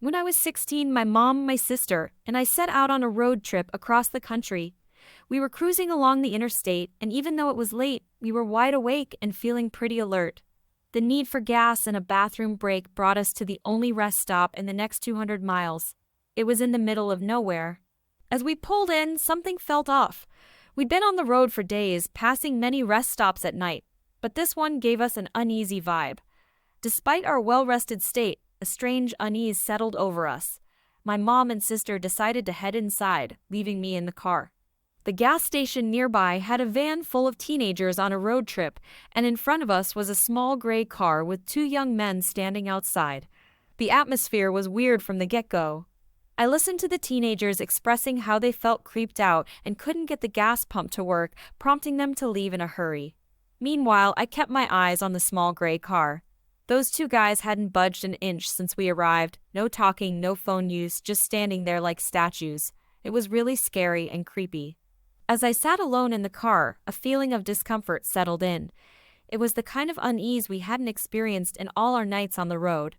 When I was 16, my mom, my sister, and I set out on a road trip across the country. We were cruising along the interstate, and even though it was late, we were wide awake and feeling pretty alert. The need for gas and a bathroom break brought us to the only rest stop in the next 200 miles. It was in the middle of nowhere. As we pulled in, something felt off. We'd been on the road for days, passing many rest stops at night, but this one gave us an uneasy vibe. Despite our well-rested state, a strange unease settled over us. My mom and sister decided to head inside, leaving me in the car. The gas station nearby had a van full of teenagers on a road trip, and in front of us was a small gray car with two young men standing outside. The atmosphere was weird from the get-go. I listened to the teenagers expressing how they felt creeped out and couldn't get the gas pump to work, prompting them to leave in a hurry. Meanwhile, I kept my eyes on the small gray car. Those two guys hadn't budged an inch since we arrived, no talking, no phone use, just standing there like statues. It was really scary and creepy. As I sat alone in the car, a feeling of discomfort settled in. It was the kind of unease we hadn't experienced in all our nights on the road.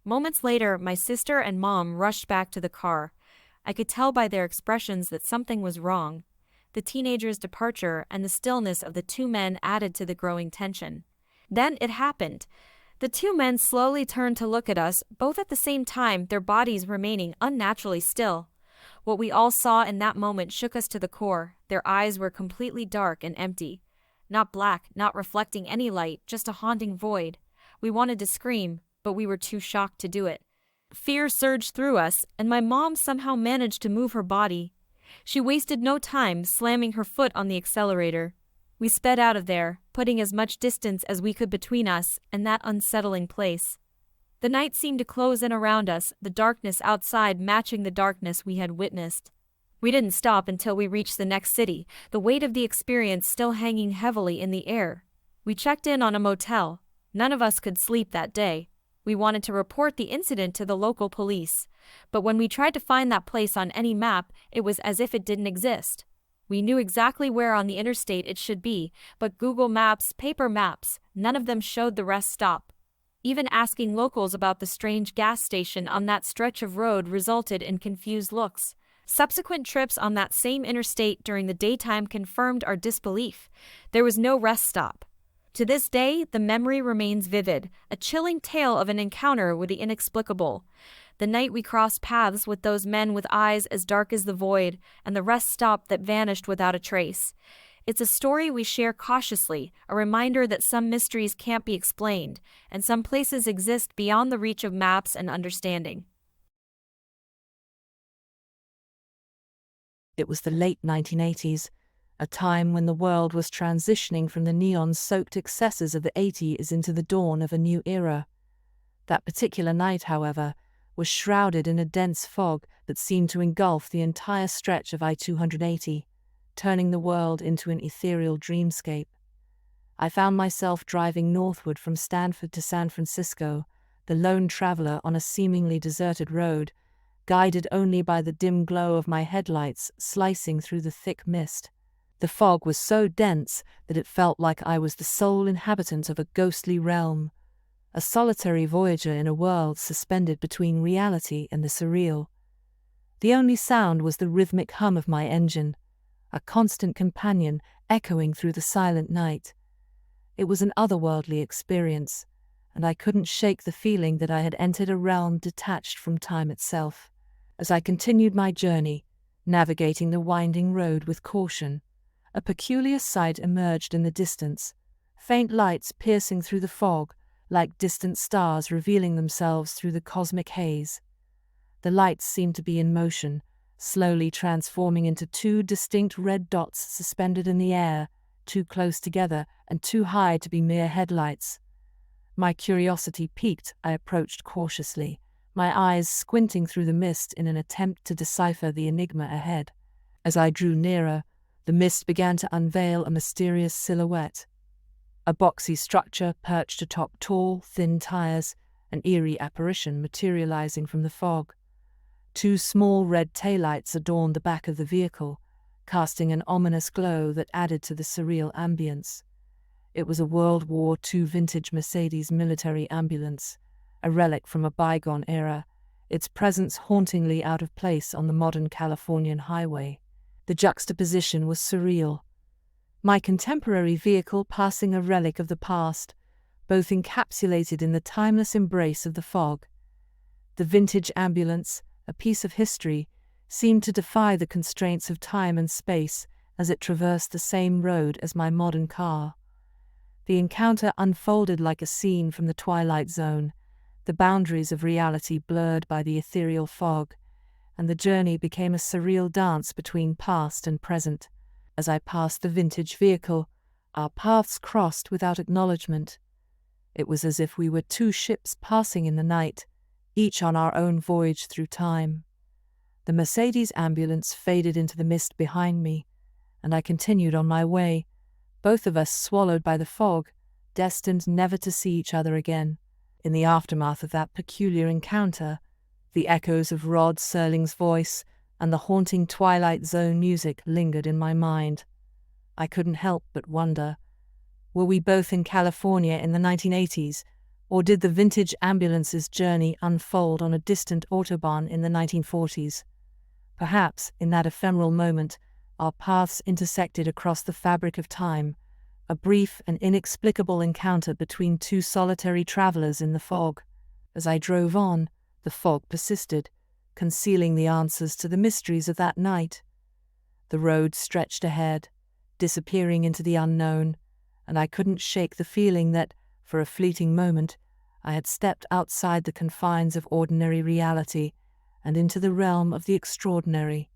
Moments later, my sister and mom rushed back to the car. I could tell by their expressions that something was wrong. The teenagers' departure and the stillness of the two men added to the growing tension. Then it happened. The two men slowly turned to look at us, both at the same time, their bodies remaining unnaturally still. What we all saw in that moment shook us to the core. Their eyes were completely dark and empty. Not black, not reflecting any light, just a haunting void. We wanted to scream, but we were too shocked to do it. Fear surged through us, and my mom somehow managed to move her body. She wasted no time, slamming her foot on the accelerator. We sped out of there, putting as much distance as we could between us and that unsettling place. The night seemed to close in around us, the darkness outside matching the darkness we had witnessed. We didn't stop until we reached the next city, the weight of the experience still hanging heavily in the air. We checked in on a motel. None of us could sleep that day. We wanted to report the incident to the local police, but when we tried to find that place on any map, it was as if it didn't exist. We knew exactly where on the interstate it should be, but Google Maps, paper maps, none of them showed the rest stop. Even asking locals about the strange gas station on that stretch of road resulted in confused looks. Subsequent trips on that same interstate during the daytime confirmed our disbelief. There was no rest stop. To this day, the memory remains vivid, a chilling tale of an encounter with the inexplicable. The night we crossed paths with those men with eyes as dark as the void, and the rest stop that vanished without a trace. It's a story we share cautiously, a reminder that some mysteries can't be explained, and some places exist beyond the reach of maps and understanding. It was the late 1980s, a time when the world was transitioning from the neon-soaked excesses of the 80s into the dawn of a new era. That particular night, however, was shrouded in a dense fog that seemed to engulf the entire stretch of I-280. Turning the world into an ethereal dreamscape. I found myself driving northward from Stanford to San Francisco, the lone traveler on a seemingly deserted road, guided only by the dim glow of my headlights slicing through the thick mist. The fog was so dense that it felt like I was the sole inhabitant of a ghostly realm, a solitary voyager in a world suspended between reality and the surreal. The only sound was the rhythmic hum of my engine, a constant companion echoing through the silent night. It was an otherworldly experience, and I couldn't shake the feeling that I had entered a realm detached from time itself. As I continued my journey, navigating the winding road with caution, a peculiar sight emerged in the distance, faint lights piercing through the fog, like distant stars revealing themselves through the cosmic haze. The lights seemed to be in motion, slowly transforming into two distinct red dots suspended in the air, too close together and too high to be mere headlights. My curiosity piqued, I approached cautiously, my eyes squinting through the mist in an attempt to decipher the enigma ahead. As I drew nearer, the mist began to unveil a mysterious silhouette. A boxy structure perched atop tall, thin tires, an eerie apparition materializing from the fog. Two small red taillights adorned the back of the vehicle, casting an ominous glow that added to the surreal ambience. It was a World War II vintage Mercedes military ambulance, a relic from a bygone era, its presence hauntingly out of place on the modern Californian highway. The juxtaposition was surreal. My contemporary vehicle passing a relic of the past, both encapsulated in the timeless embrace of the fog. The vintage ambulance, a piece of history, seemed to defy the constraints of time and space as it traversed the same road as my modern car. The encounter unfolded like a scene from the Twilight Zone, the boundaries of reality blurred by the ethereal fog, and the journey became a surreal dance between past and present. As I passed the vintage vehicle, our paths crossed without acknowledgement. It was as if we were two ships passing in the night, each on our own voyage through time. The Mercedes ambulance faded into the mist behind me, and I continued on my way, both of us swallowed by the fog, destined never to see each other again. In the aftermath of that peculiar encounter, the echoes of Rod Serling's voice and the haunting Twilight Zone music lingered in my mind. I couldn't help but wonder, were we both in California in the 1980s, or did the vintage ambulance's journey unfold on a distant autobahn in the 1940s? Perhaps, in that ephemeral moment, our paths intersected across the fabric of time, a brief and inexplicable encounter between two solitary travelers in the fog. As I drove on, the fog persisted, concealing the answers to the mysteries of that night. The road stretched ahead, disappearing into the unknown, and I couldn't shake the feeling that, for a fleeting moment, I had stepped outside the confines of ordinary reality and into the realm of the extraordinary.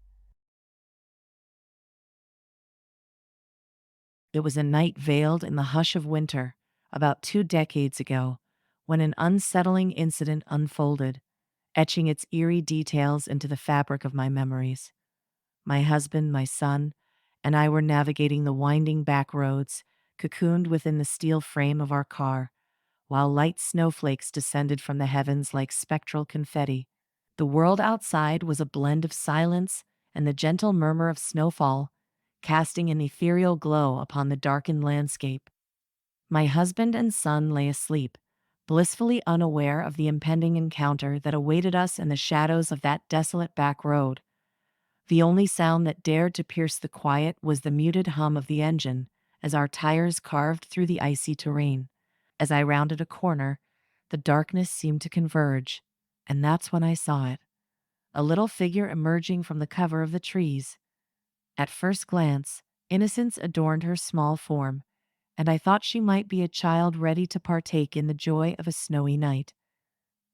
It was a night veiled in the hush of winter, about 2 decades ago, when an unsettling incident unfolded, etching its eerie details into the fabric of my memories. My husband, my son, and I were navigating the winding back roads, cocooned within the steel frame of our car, while light snowflakes descended from the heavens like spectral confetti. The world outside was a blend of silence and the gentle murmur of snowfall, casting an ethereal glow upon the darkened landscape. My husband and son lay asleep, blissfully unaware of the impending encounter that awaited us in the shadows of that desolate back road. The only sound that dared to pierce the quiet was the muted hum of the engine as our tires carved through the icy terrain. As I rounded a corner, the darkness seemed to converge, and that's when I saw it. A little figure emerging from the cover of the trees. At first glance, innocence adorned her small form, and I thought she might be a child ready to partake in the joy of a snowy night.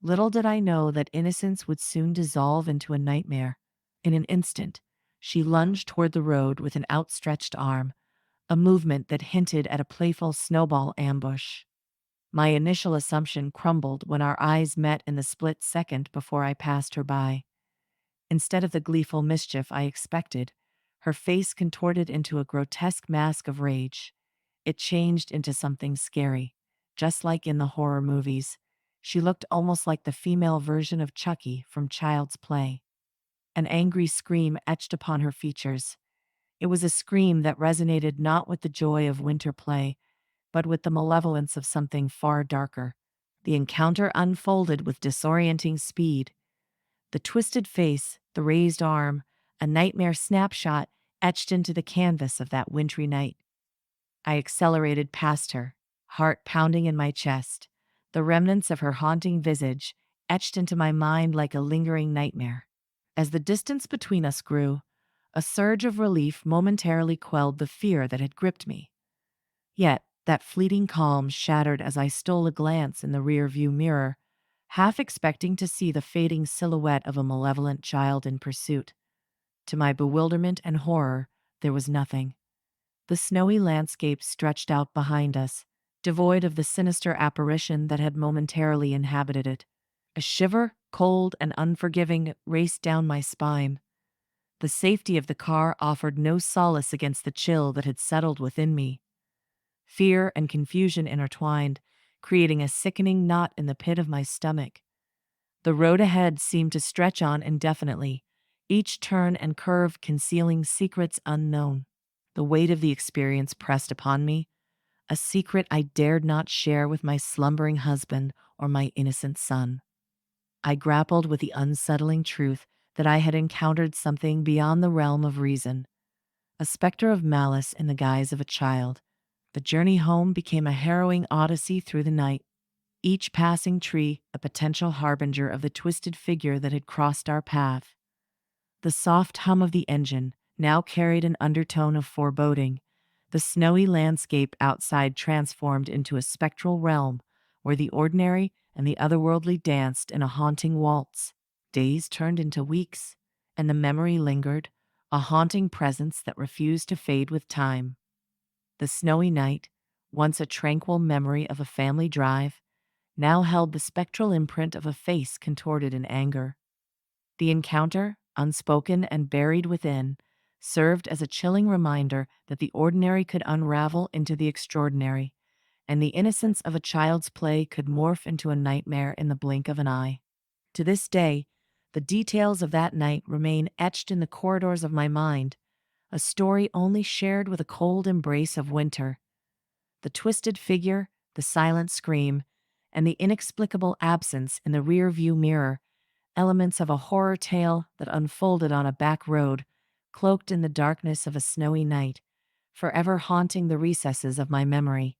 Little did I know that innocence would soon dissolve into a nightmare. In an instant, she lunged toward the road with an outstretched arm, a movement that hinted at a playful snowball ambush. My initial assumption crumbled when our eyes met in the split second before I passed her by. Instead of the gleeful mischief I expected, her face contorted into a grotesque mask of rage. It changed into something scary, just like in the horror movies. She looked almost like the female version of Chucky from Child's Play. An angry scream etched upon her features. It was a scream that resonated not with the joy of winter play, but with the malevolence of something far darker. The encounter unfolded with disorienting speed. The twisted face, the raised arm, a nightmare snapshot etched into the canvas of that wintry night. I accelerated past her, heart pounding in my chest, the remnants of her haunting visage etched into my mind like a lingering nightmare. As the distance between us grew, a surge of relief momentarily quelled the fear that had gripped me. Yet, that fleeting calm shattered as I stole a glance in the rear-view mirror, half expecting to see the fading silhouette of a malevolent child in pursuit. To my bewilderment and horror, there was nothing. The snowy landscape stretched out behind us, devoid of the sinister apparition that had momentarily inhabited it. A shiver, cold and unforgiving, raced down my spine. The safety of the car offered no solace against the chill that had settled within me. Fear and confusion intertwined, creating a sickening knot in the pit of my stomach. The road ahead seemed to stretch on indefinitely, each turn and curve concealing secrets unknown. The weight of the experience pressed upon me, a secret I dared not share with my slumbering husband or my innocent son. I grappled with the unsettling truth that I had encountered something beyond the realm of reason, a specter of malice in the guise of a child. The journey home became a harrowing odyssey through the night, each passing tree a potential harbinger of the twisted figure that had crossed our path. The soft hum of the engine now carried an undertone of foreboding, the snowy landscape outside transformed into a spectral realm where the ordinary and the otherworldly danced in a haunting waltz. Days turned into weeks, and the memory lingered, a haunting presence that refused to fade with time. The snowy night, once a tranquil memory of a family drive, now held the spectral imprint of a face contorted in anger. The encounter, unspoken and buried within, served as a chilling reminder that the ordinary could unravel into the extraordinary, and the innocence of a child's play could morph into a nightmare in the blink of an eye. To this day, the details of that night remain etched in the corridors of my mind, a story only shared with a cold embrace of winter. The twisted figure, the silent scream, and the inexplicable absence in the rear-view mirror, elements of a horror tale that unfolded on a back road, cloaked in the darkness of a snowy night, forever haunting the recesses of my memory.